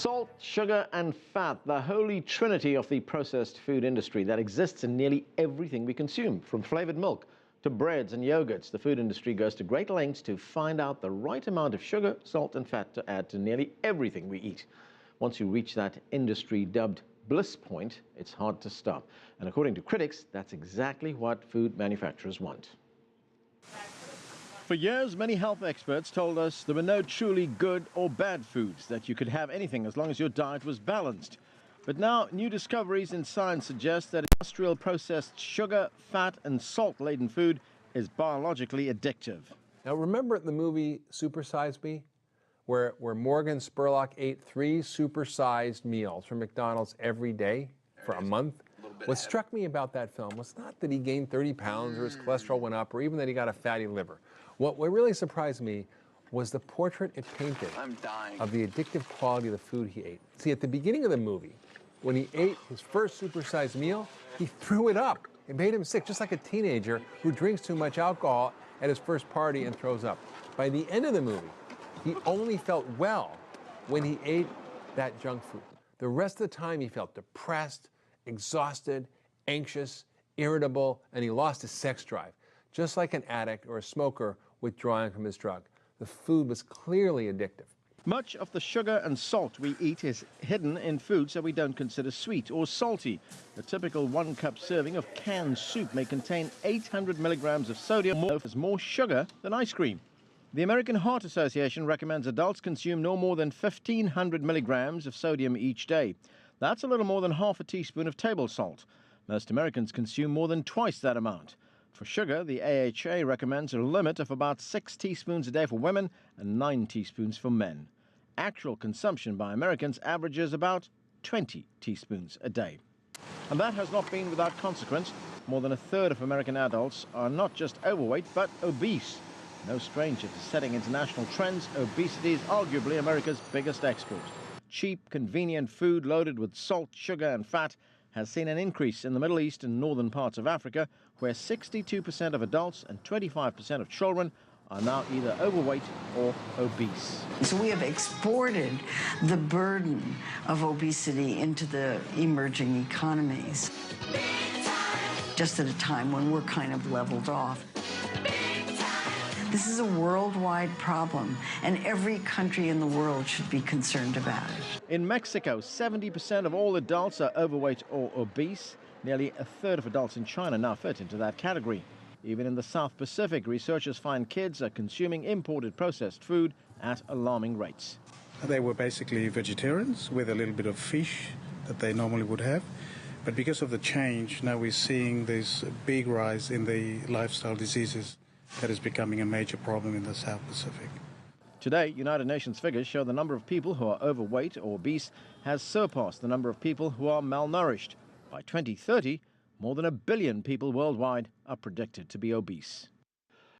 Salt, sugar and fat, the holy trinity of the processed food industry that exists in nearly everything we consume. From flavored milk to breads and yogurts, the food industry goes to great lengths to find out the right amount of sugar, salt and fat to add to nearly everything we eat. Once you reach that industry-dubbed bliss point, it's hard to stop. And according to critics, that's exactly what food manufacturers want. For years, many health experts told us there were no truly good or bad foods, that you could have anything as long as your diet was balanced. But now, new discoveries in science suggest that industrial processed sugar, fat and salt-laden food is biologically addictive. Now, remember the movie Super Size Me, where Morgan Spurlock ate 3 supersized meals from McDonald's every day for a month? What struck me about that film was not that he gained 30 pounds or his cholesterol went up or even that he got a fatty liver. What really surprised me was the portrait it painted of the addictive quality of the food he ate. See, at the beginning of the movie, when he ate his first supersized meal, he threw it up. It made him sick, just like a teenager who drinks too much alcohol at his first party and throws up. By the end of the movie, he only felt well when he ate that junk food. The rest of the time, he felt depressed, exhausted, anxious, irritable, and he lost his sex drive. Just like an addict or a smoker withdrawing from his drug. The food was clearly addictive. Much of the sugar and salt we eat is hidden in foods that we don't consider sweet or salty. A typical 1-cup serving of canned soup may contain 800 milligrams of sodium, more sugar than ice cream. The American Heart Association recommends adults consume no more than 1,500 milligrams of sodium each day. That's a little more than half a teaspoon of table salt. Most Americans consume more than twice that amount. For sugar, the AHA recommends a limit of about 6 teaspoons a day for women and 9 teaspoons for men. Actual consumption by Americans averages about 20 teaspoons a day. And that has not been without consequence. More than a third of American adults are not just overweight, but obese. No stranger to setting international trends, obesity is arguably America's biggest export. Cheap, convenient food loaded with salt, sugar and fat has seen an increase in the Middle East and northern parts of Africa, where 62% of adults and 25% of children are now either overweight or obese. So we have exported the burden of obesity into the emerging economies, just at a time when we're kind of leveled off. This is a worldwide problem, and every country in the world should be concerned about it. In Mexico, 70% of all adults are overweight or obese. Nearly a third of adults in China now fit into that category. Even in the South Pacific, researchers find kids are consuming imported processed food at alarming rates. They were basically vegetarians with a little bit of fish that they normally would have. But because of the change, now we're seeing this big rise in the lifestyle diseases that is becoming a major problem in the South Pacific. Today, United Nations figures show the number of people who are overweight or obese has surpassed the number of people who are malnourished. By 2030, more than 1 billion people worldwide are predicted to be obese.